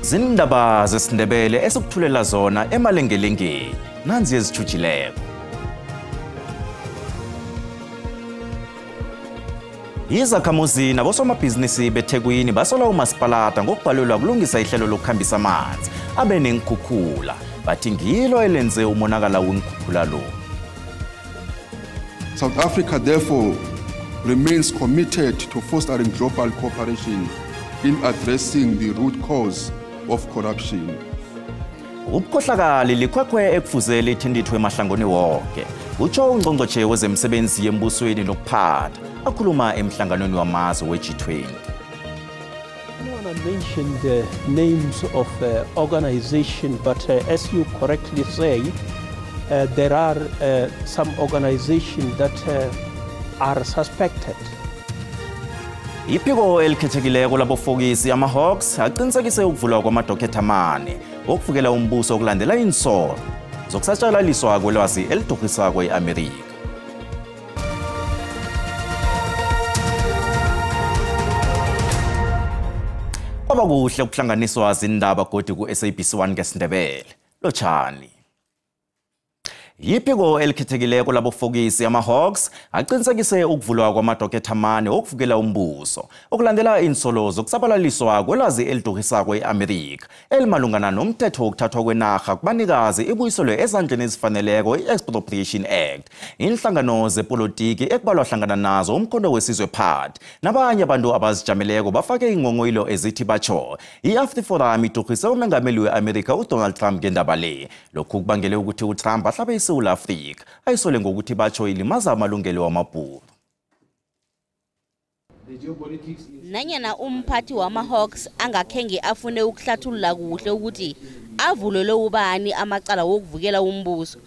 Zindaba zesiNdebele esukuthulela zona emalengelengeni nanzi ezithujileko. Izakhamuzi nabosomabhizinisi beThekwini basola umasipalata ngokubhalelwa kulungisa ihlelo lokukhambisa amanzi abe nenkhukhula bathi ngilo elenze umonakala wenkhukhula lo. South Africa therefore remains committed to fostering global cooperation in addressing the root cause of corruption. Ubukhohlakali likhwekhwe ekufuze lithindithwe emahlangoni wonke. Utsho ungqongqotjhe wezemisebenzi yembusweni nokuphatha akhuluma emhlanganweni wamazwe we-G20. I want to mention the names of organizations, but as you correctly say, there are some organizations that are suspected. Iphiko elikhethekileko labofokisi ama-Hawks aqinisekise ukuvulwa kwamadokhetha amane okuvukela umbuso okulandela insolo zokusatshalaliswa kwelwazi elidurhisako e-Amerika. Kwaba kuhle ukuhlanganiswa zindaba godi ku-SABC1 ngesiNdebele. Lotshani. Iphiko elikhethekileko labofokisi ama-Hawks aqinisekise ukuvulwa kwamadokhetha amane okuvukela umbuso okulandela insolo zokusabalaliswa kwelwazi elidurhisako e-Amerika elimalungana nomthetho wokuthathwa kwenarha kubanikazi ibuyiselwe ezandleni ezifaneleko i-Expropriation Act, inhlangano zepolitiki ekubalwa hlangana nazo umkhondo wesizwe phat nabanye abantu abazijameleko bafake ingongoyilo ezithi batsho i-AfriForum idurhise umengameli we-Amerika uDonald Trump ngendaba le. Lokhu kubangele ukuthi uTrump ahlabe eSouth Africa ayisole ngokuthi batsho ilimaza amalungelo wamabhulu. Nanyana umphathi wama-Hawks angakhenge afune ukuhlathulula kuhle ukuthi avulelwe ubani amacala wokuvukela umbuso.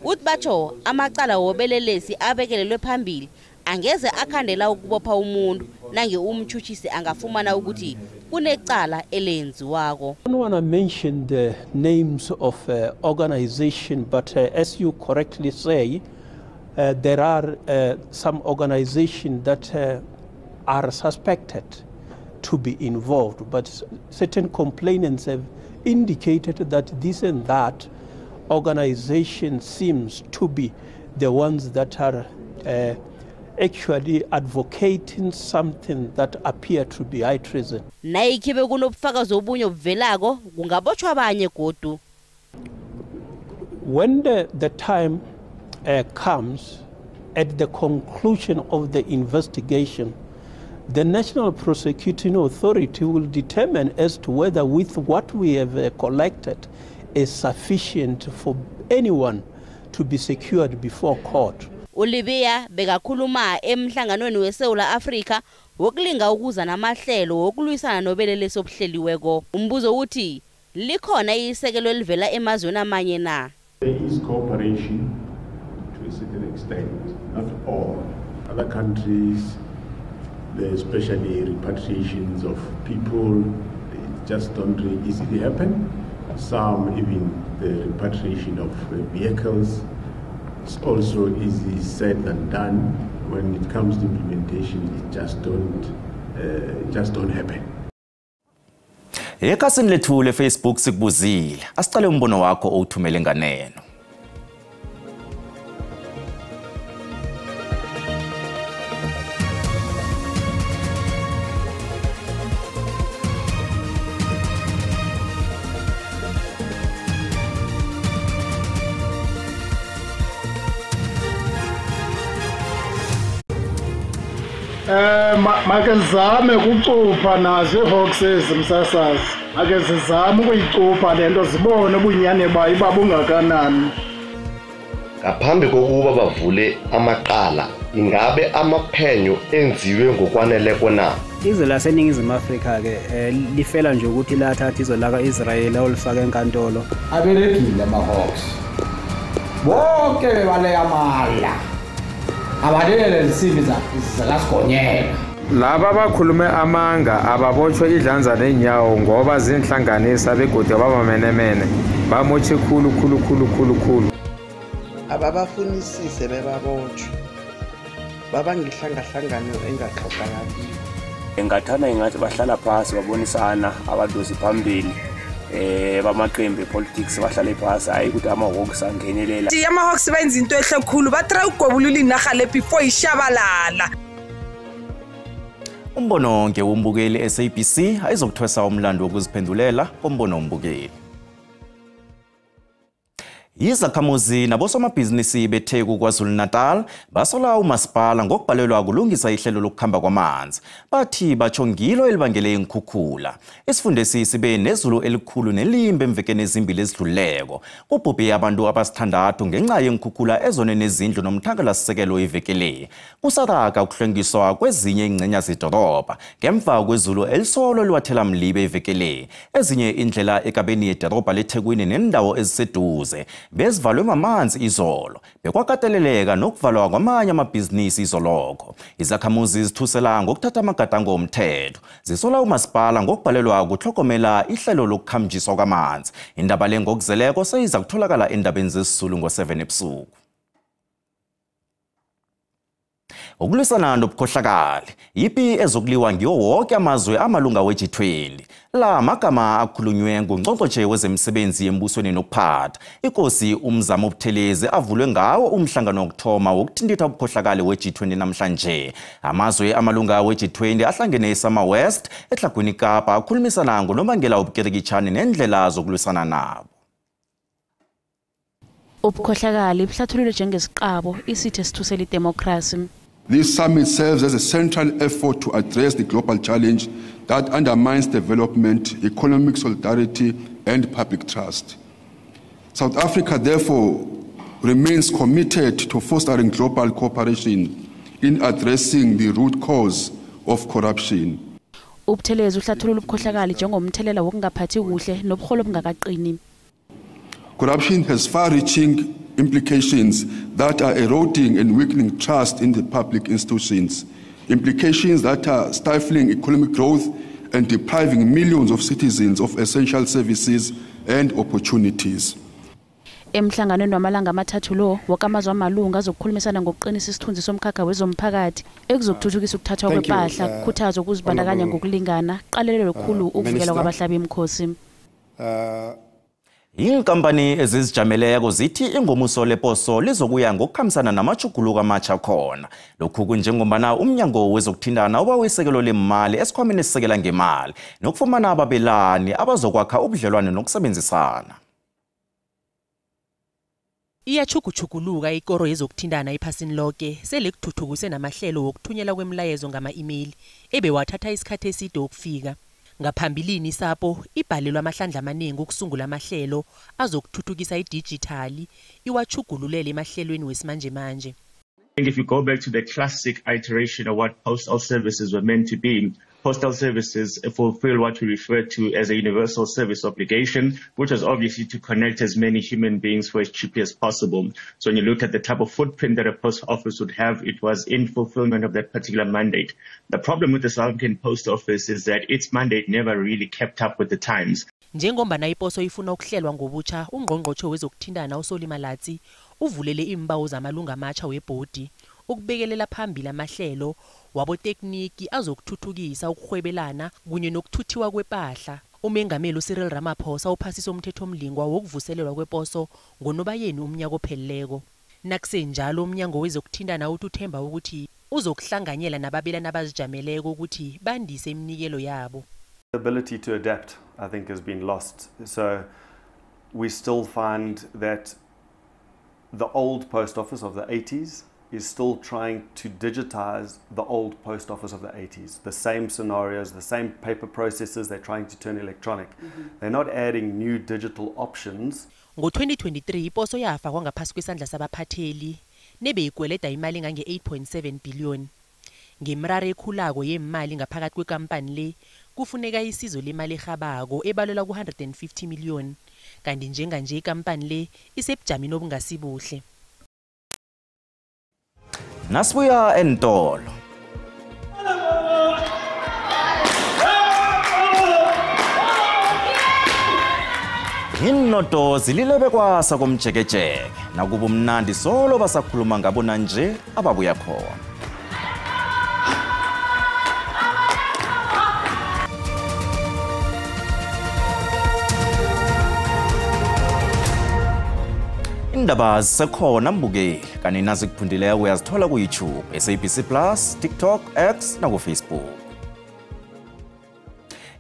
Uthi batsho amacala wobelelesi abekelelwe phambili angeze akhandela ukubopha umuntu nange umtjhutshisi angafumana ukuthi kunecala elenziwako. I don't want to mention the names of organizations, but as you correctly say, there are some organizations that are suspected to be involved, but certain complainants have indicated that this and that organization seems to be the ones that are actually advocating something that appear to be high treason. Nayikhibe kunobufakazi obunye obuvelako kungabotshwa abanye godu. When the time comes at the conclusion of the investigation, the National Prosecuting Authority will determine as to whether with what we have collected is sufficient for anyone to be secured before court. Olivier bekakhuluma emhlanganweni weSouth Africa wokulinga ukuza namahlelo wokulwisana nobelelesi obuhleliweko. Umbuzo uthi likhona isekelo elivela emazweni amanye na? There is cooperation to a certain extent, not all. Other countries, especially repatriations of people, they just don't really easily happen. Some even the repatriation of vehicles. It's also easy said than done. When it comes to implementation, it just don't happen. Ekhasini lethu le-Facebook sikubuzile asicale umbono wakho owuthumele nganeno. Make zame kucupha nazo iHawks ezimsasazi. Ake zizame ukuyicupha lento zibone ubunyane bayo babungakanani. Ngaphambi kokuba bavule amaqala, ingabe amaphenyo enziwe ngokwaneleko na? Izwe laseNingizimu Afrika ke lifela nje ukuthi lathatha izwe laka Israel olifaka enkantolo. Aberegile ama-Hawks. Bonke bebale amala. Abalele lesibi zakasigonyela. Laba bakhulume amanga ababotshwe idlanza nenyawo ngoba zinhlanganisa begodi babamenemene bamotshe khulu. Ababafunisise bebabotshwe. Baba ngihlangahlangano engaxoxakali. Engathana ingathi bahlala phasi babonisana abadosi phambili bamaqembu epolitics bahlale phasi hayi ukuthi ama-Hawks angenelela. Ama-Hawks benza into ehle khulu batry ukugobulula inarha le before ishabalala. Umbono onke wombukeli SABC ayizokuthwesa umlando wokuziphendulela kombono wombukeli. Izakhamuzi nabosomabhizinisi beTheku KwaZulu-Natal basola umasipala ngokubhalelwa kulungisa ihlelo lokukhamba kwamanzi. Bathi bachongilo elibangele inkhukhula. Isifundesi sibe nezulu elikhulu nelimbe emvekeni ezimbili ezidluleko. Kubhubhe abantu abasithandathu ngenxa yenkhukhula ezoneni ezindlu nomthangalasisekelo ivekele. Kusaraka ukuhlengiswa kwezinye ingcenya zedorobha ngemva kwezulu elisolo liwathela mlibe ivekele. Ezinye indlela ekabeni yedorobha leThekwini nendawo eziseduze bezivalwe mamanzi izolo. Bekwakateleleka nokuvalwa kwamanye amabhizinisi izolokho. Izakhamuzi zithusela ngokuthatha amagadango omthetho. Zisola umasipala ngokubhalelwa ukuhlokomela ihlelo lokukhamjiswa kwamanzi. Indaba le ngokuzeleko seyiza kutholakala endabeni zesisulu ngo-7 ebusuku. Ukulwisana nobukhohlakali yipi ezokuliwa ngiwo wonke amazwe amalunga we-G20. La magama akhulunywe nguNgqongqoshe wezemisebenzi yembusweni nokuphatha. Inkosi uMzamo Buthelezi avulwe ngawo umhlangano wokuthoma wokuthintitha ubukhohlakali we-G20 namhlanje. Amazwe amalunga we-G20 ahlangene eSummer-West eTlhagwini Kapa akhulumisana ngonobangela obukirikitshane nendlela zokulwisana nabo. Ubukhohlakali buhlathululwe njengesiqabo isithe sithusela idemokhrasi. This summit serves as a central effort to address the global challenge that undermines development, economic solidarity, and public trust. South Africa, therefore, remains committed to fostering global cooperation in addressing the root cause of corruption. Ubuthelezi uhlathulula ubukhohlakali njengomthelela wokungaphathi kuhle nobuholo obungakaqini. Corruption has far-reaching implications that are eroding and weakening trust in the public institutions, implications that are stifling economic growth and depriving millions of citizens of essential services and opportunities. Emhlanganweni wamalanga amathathu lo wakamazwe amalunga azokukhulumisana ngokuqinisa isithunzi somkhakha wezomphakathi ekuzokuthuthukisa ukuthathwa kwempahla kukhuthazwa ukuzibandakanya ngokulingana qalelelo khulu ukuvikela kwabahlabi emkhosi. Inkampani ezizijameleko zithi ingomuso leposo lizokuya ngokukhambisana namajuguluko amatsha khona. Lokhu kunjengombana umnyango wezokuthintana obawisekelo lemali esikhwameni esisekela ngemali nokufumana ababelani abazokwakha ubudlelwane nokusebenzisana. Iyachukuchukuluka ikoro yezokuthintana ephasini lonke sele kuthuthukiswe namahlelo wokuthunyelwa kwemilayezo ngama-email ebewathatha isikhathi eside ukufika. Ngaphambilini isapo ibhalelwa amahlandla amaningi ukusungula amahlelo azokuthuthukisa idijithali iwachugululele emahlelweni wesimanje manje. If you go back to the classic iteration of what postal services were meant to be, postal services fulfill what we refer to as a universal service obligation, which was obviously to connect as many human beings for as cheaply as possible. So when you look at the type of footprint that a post office would have, it was in fulfillment of that particular mandate. The problem with the South African Post Office is that its mandate never really kept up with the times. Njengombana iposo ifuna ukuhlelwa ngobutsha, ungqongqotjhe wezokuthintana uSolima Latsi uvulele imbawo zamalunga amatsha webhodi ukubekelela phambili amahlelo wabotekniki azokuthuthukisa ukuhwebelana kunye nokuthuthiwa kwepahla. Umengameli uCyril Ramaphosa uphasisa umthethomlingwa wokuvuselelwa kweposo ngoNobayeni umnyaka opheleleko. Nakusenjalo umnyango wezokuthintana uthemba ukuthi uzokuhlanganyela nababelani abazijameleko ukuthi bandise iminikelo yabo. The ability to adapt, I think, has been lost. So we still find that the old post office of the 80s is still trying to digitize the old post office of the 80s. The same scenarios, the same paper processes they're trying to turn electronic. They're not adding new digital options. Ngo-2023 iposo yafakwa ngaphasi kwesandla sabaphatheli nebe ikweleta imali engange 8.7 billion. Ngemraro ekhulako yemali ngaphakathi kwekampani le kufuneka isizo lemali ehabako ebalelwa ku-150 million. Kanti njenganje ikampani le isebujameni obungasibuhle. Nasibuya entolo. Innoto zililebe kwasa komjekejeke nakuba umnandi solo basakhuluma ngabona nje ababuya khona. Indaba zisekhona mbukeli kanti nazi kuphundileyo uyazithola ku YouTube, SABC Plus, TikTok, X na ku Facebook.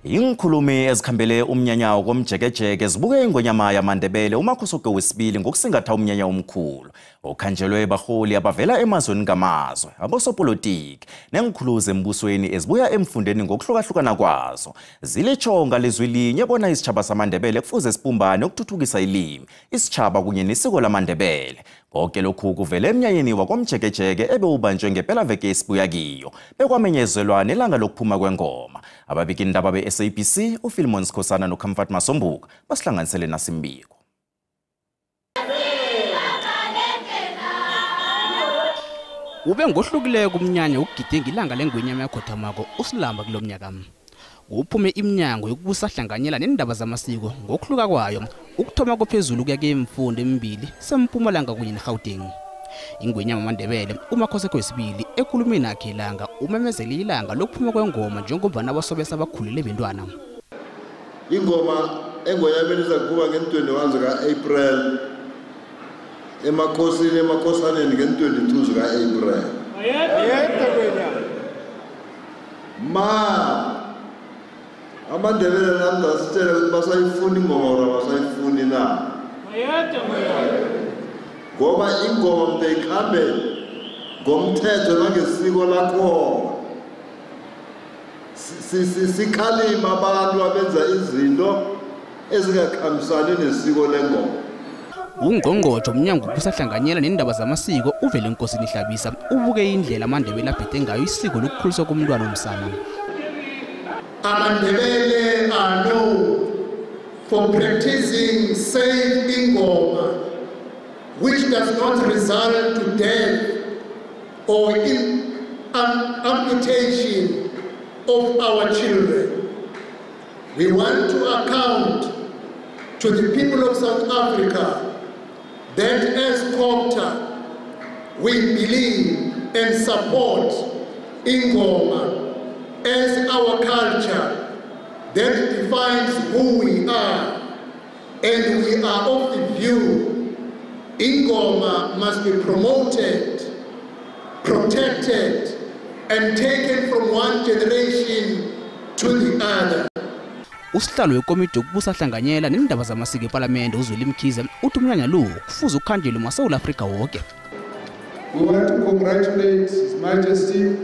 Ingikhulumi ezikhambele umnyanyawo komjekejeke zibuke ingonyama yamaNdebele uMakhosoke wesibili ngokusingatha umnyanya omkhulu okhanjelwe baholi abavela emazweni ngamazwe, abosopolitiki nengikhuluze embusweni ezibuya emfundeni ngokuhlukahlukana kwazo. Zilechonga lezwi linye bona isitshaba samaNdebele kufuze sibumbane ukuthuthukisa ilimi, isitshaba kunye nesiko lamaNdebele. Konke lokhu kuvele emnyanyeni wakomjekejeke ebewubanjwe ngepelaveke esibuya kiyo bekwamenyezelwa nelanga lokuphuma kwengoma. Ababikindaba be-SABC uPhilemon Sikhosana noComfort Masombuka basihlanganisele nasimbiko. Ube ngohlukileyo kumnyanya ukugidinga ilanga lengwenyama yakhotamako usilamba kulomnyaka. Kuphume iminyango yokubusahlanganyela nendaba zamasiko ngokuhluka kwayo ukuthoma kophezulu kuya kemfundo emibili sempumalanga kunye neGauteng. Ingwenyama yamaNdebele uMakhosoke wesibili ekhulumeni yakhe ilanga umemezele ilanga lokuphuma kwengoma njengombana abasobesa abakhulile bentwana. Ingoma engonyameni izakuba nge-21 zika-April emakhosaneni nge-22 zika-April. AmaNdebele nami ngasitshela ukuthi basayifuna ingoma or basayifuni na. Ngoba ingoma mdekhambe ngomthetho nangesiko lakho. Sikhalima abantu abenza izinto ezingakhambisani nesiko lengoma. Ungqongqotho umnyango kusahlanganyela nendaba zamasiko uvele enkosini Hlabisa ubuke indlela amaNdebele aphethe ngayo isiko lokukhuliswa komntwana omsana. AmaNdebele are known for practicing safe ingoma, which does not result to death or in amputation of our children. We want to account to the people of South Africa that as COGTA, we believe and support ingoma as our culture that defines who we are, and we are of the view ingoma must be promoted, protected, and taken from one generation to the other. Usihlalo wekomiti yokubusahlanganyela nendaba zamasiko eParliament uZweli Mkhize uthi umnyanya lo kufuze ukhanjelwe eSouth Africa wonke. We want to congratulate His Majesty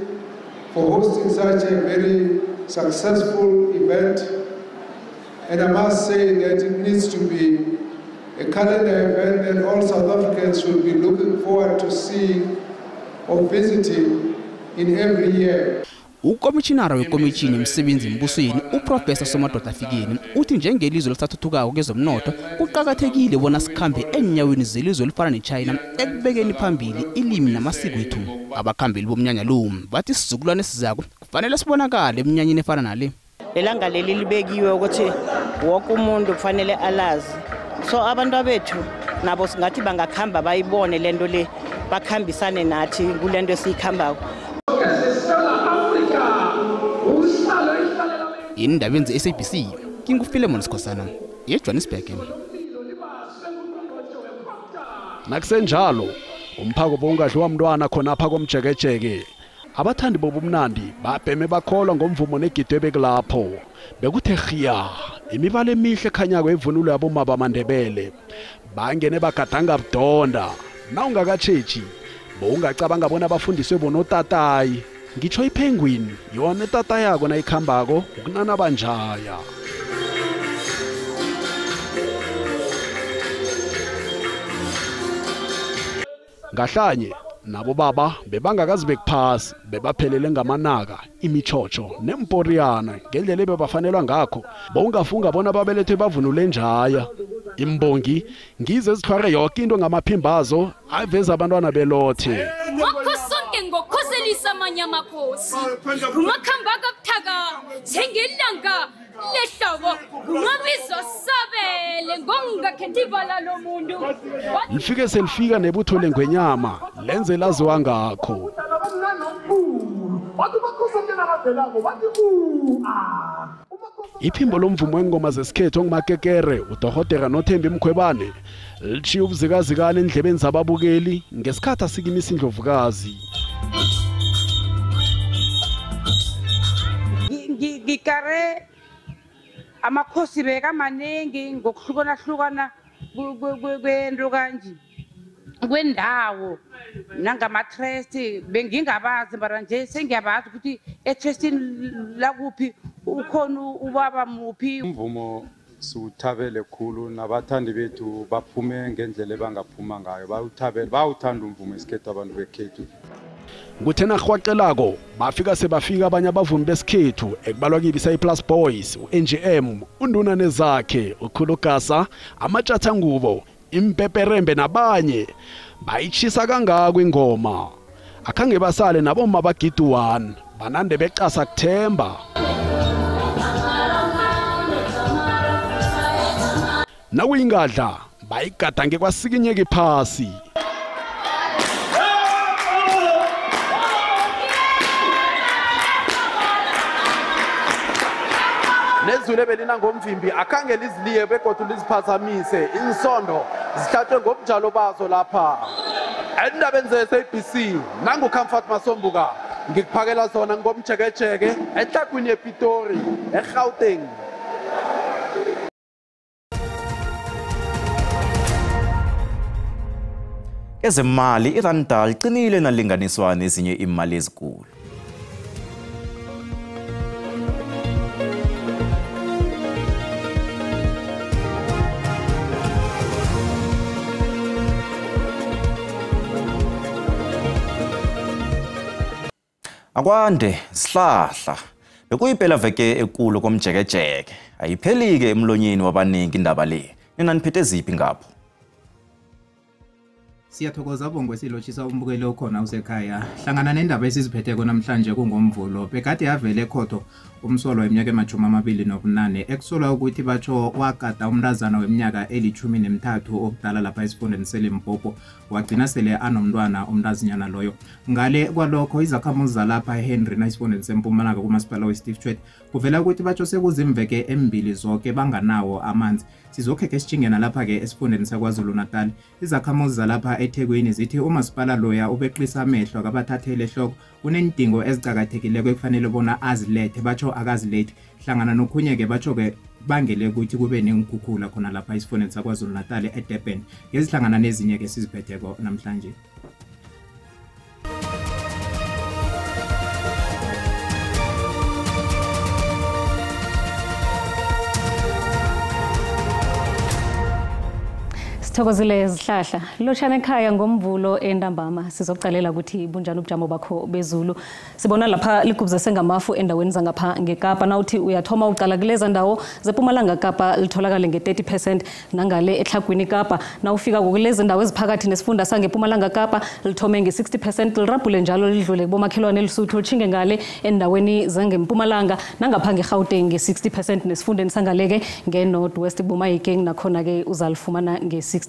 for hosting such a very successful event, and I must say that it needs to be a calendar event that all South Africans should be looking forward to seeing or visiting in every year. Ukomishinara wekomitini emsebenzi embusweni uProfessor Somadoda Fikeni uthi njengelizwe lisathuthukako kezomnotho kuqhakathekile bona sikhambe enyaweni zelizwe elifana neChina ekubekeni phambili ilimi namasiko ethu. Abakhambeli bomnyanya lo bathi isizukulwane esizako kufanele sibonakale emnyanyeni efana nale. Lelanga leli libekiwe ukuthi wonke umuntu kufanele alazi. So abantu bethu nabo singathi bangakhamba bayibone lento le bakhambisane nathi kulento esikhambako. Indabeni ze-SABC kinguPhilemon Sikhosana eJohannesburg. Nakusenjalo umphako bongadliwa umntwana khona apha komjekejeke abathandi bobumnandi babheme bakholwa ngomvumo negidwe bekulapho bekuthe khiya imibala emihle ekhanyako evunulo yaboma bamaNdebele bangene bagadanga budonda nawungakatshetshi bowungacabanga bona abafundiswe bonotatayi ngitsho iPenguin yona etata yako nayikhambako ukunana banjaya. Ngahlanye nabo baba bebangakazi bekuphasi bebaphelele ngamanaka imichocho nemporiyana ngendlela ebebafanelwa ngakho bowungafunga bona babelethwe bavunule njaya. Imbongi ngize zithware yonke into ngamaphimbazo aveza abantwana belothe. Ngokhoselisa amanyamakhosi umakhamba kabuthaka njengelanga lehloko ungabizo sabele ngongakhethi ibala lomuntu lifike selifika nebutho lengwenyama lenze laziwa ngakho. Iphimbo lomvumo wengoma zesikhethu ongumakekere uDohotera Nothembi Mkhwebane lichiya ubuzikazikana endlebeni zababukeli ngesikhathi asikimisa indlovukazi. Ngikare amakhosi beka maningi ngokuhlukana kwento kanje kwendawo nangama-trust bengingabazi mara nje sengiyabazi ukuthi e-trustini lakuphi ukhona ubaba muphi. Umvumo siwuthabele khulu nabathandi bethu baphume ngendlela ebangaphuma ngayo bawuthanda umvumo esikhethu abantu bekhethu. Kuthena rhwacelako bafika abanye abavumi besikhethu ekubalwa kibi sayi-Plus Boys, u-NGM, uNduna Nezakhe, uKhulugasa, amatshatha ngubo, impeperembe nabanye bayitshisa kangako ingoma. Akhange basale naboma bagidu 1 banande becasa kuthemba. Nawuyingadla bayigadange kwasikinyeke phasi. Nezule belina ngomvimbi akhange liziliye begodwa liziphathamise insondo zihlatshwe ngobunjalo bazo lapha endabeni ze-SABC. Nangu Comfort Masombuka ngikuphakela zona ngomjekejeke ehlagwini yePitori eGauteng. Ezemali iranda liqinile nalinganiswa nezinye imali ezinkulu. Akwande sihlahla bekuyiphela veke ekulu komjekejeke ayiphelike emlonyeni wabaningi indaba le. Nina niphethe ziphi ngapho? Siyathokoza Bongwe silotshisa umbukeli okhona usekhaya. Hlangana nendaba esiziphetheko namhlanje kungomvulo bekade yavele ekhotho umsolo weminyaka ema-28 ekusolwa ukuthi batsho wakata umntazana weminyaka eli-13 obudala lapha esifundeni seLimpopo wagcina sele anomntwana umntazinyana loyo. Ngale kwalokho izakhamuzi zalapha eHenry nasifundeni seMpumalanga kumasipala weSteve Tshwete kuvela ukuthi batsho sekuzimveke embili zonke banganawo amanzi. Sizokheke sitshingena lapha-ke esifundeni saKwaZulu Natal. Izakhamuzi zalapha eThekwini zithi umasipala loya ubeqisa amehlo akabathathele ehloko kunendingo ezicakathekileko ekufanele bona azilethe batsho akazilethi. Hlangana nokhunye-ke batsho-ke bangele ukuthi kube nengikhukhula khona lapha esifundeni saKwaZulu Natal eDurban. Ngezihlangana nezinye-ke siziphetheko namhlanje. Thokozile Zihlahla loshana ekhaya ngomvulo entambama sizokucalela ukuthi bunjani ubujamo bakho bezulu. Sibona lapha ligubze sengamafu endaweni zangapha ngeKapa nawuthi uyathoma uqala kuleza ndawo zePumalanga Kapa litholakala nge-30% nangale ehlagwini Kapa nawufika kulezi ndawo eziphakathi nesifunda sangePumalanga Kapa lithome nge-60% lirabhule njalo lidlule bomakhelwane elisuthu lithinge ngale endaweni zangeMpumalanga nangapha ngeGauteng nge-60% nesifundeni sangaleke ngeNorth West Bomayikeng nakhona ke uzalifumana nge-60%.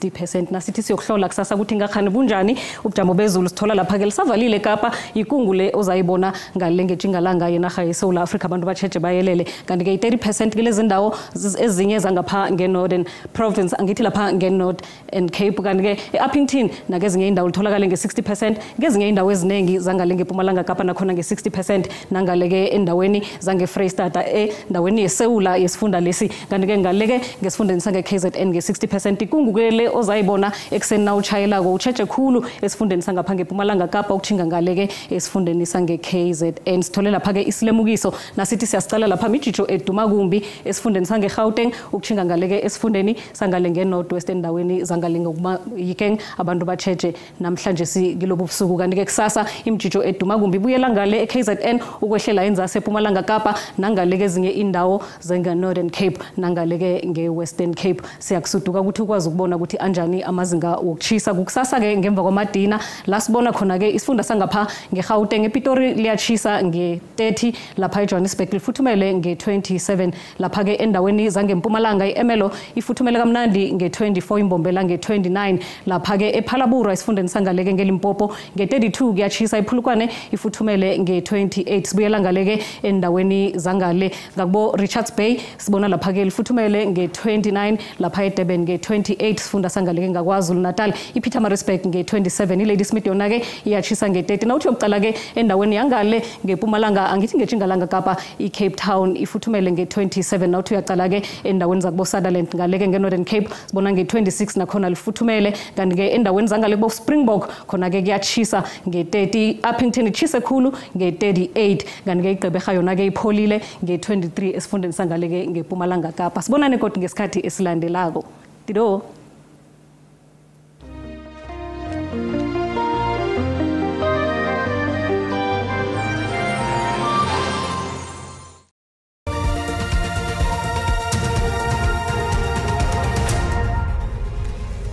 Nasithi siyokuhlola kusasa ukuthi ngakhani bunjani ubujamo bezulu sithola lapha ke lisavalile Kapa ikungu le ozayibona ngale ngejingalanga yenarha yeSouth Africa abantu batsheje bayelele kanti ke 30% kulezi ndawo ezinye zangapha ngeNorthern Province angithi lapha ngeNorth and Cape kanti ke eUppington nakezinye indawo litholakala nge-60% ngezinye indawo eziningi zangale ngePumalanga Kapa nakhona nge-60% nangale ke endaweni zangeFreystata endaweni yeSewula yesifunda lesi kanti ke ngale ke ngesifundeni sangeKZN nge-60% ikungu ke ozayibona ekseni nawutshayelako utsheje khulu esifundeni sangapha ngePumalanga Kapa ukuthinga ngale ke esifundeni sangeKZN. Sithole lapha ke isilemukiso nasithi siyasicala lapha mijijo eduma kumbi esifundeni sangeGauteng ukuthinga ngale ke esifundeni sangale ngeNorth West endaweni zangale ngokumayikeng abantu batsheje namhlanje sikilobu busuku kanti ke kusasa imijijo eduma kumbi ibuyela ngale eKZN ukwehlela enzase ePumalanga Kapa nangale ke ezinye indawo zengeNorthern Cape nangale ke ngeWestern Cape. Siyakusuduka ukuthi ukwazi ukubona ukuthi ukuthi anjani amazinga wokuchisa kukusasa ke ngemva kwamadina la sibona khona ke isifunda sangapha ngeGauteng ePitori liyachisa nge30 lapha eJohannesburg lifuthumele nge27 lapha ke endaweni zangempumalanga iEmelo ifuthumele kamnandi nge24 imbombela nge29 lapha ke ePhalabura isifundeni sangaleke ngeLimpopo nge32 kuyachisa iPhulukwane ifuthumele nge28 sibuyela ngaleke endaweni zangale ngakubo Richards Bay sibona lapha ke lifuthumele nge29 lapha eDurban nge28 sifunda sangaleke ngakwaZulu Natal iPietermaritzburg nge27 iLadysmith yona ke iyachisa nge30 nawuthi yokuqala ke endaweni yangale ngeMpumalanga angithi ngeJingalanga Kapa iCape Town ifuthumele nge27 nawuthi uyaqala ke endaweni zakubo Sutherland ngaleke ngeNorthern Cape sibona nge26 nakhona lifuthumele kanti ke endaweni zangale bo Springbok khona ke kuyachisa nge30 Uppington ichise khulu nge38 kanti ke iGqeberha yona ke ipholile nge23 esifundeni sangale ke ngeMpumalanga Kapa sibonane kodwa ngesikhathi esilandelako Tido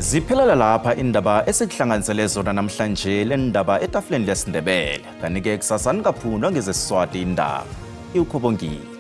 Ziphelela lapha indaba esikuhlanganisele zona namhlanje lendaba etafuleni lesindebele kanike kusasa nikaphundwa ngezesiswati indaba iukhobongile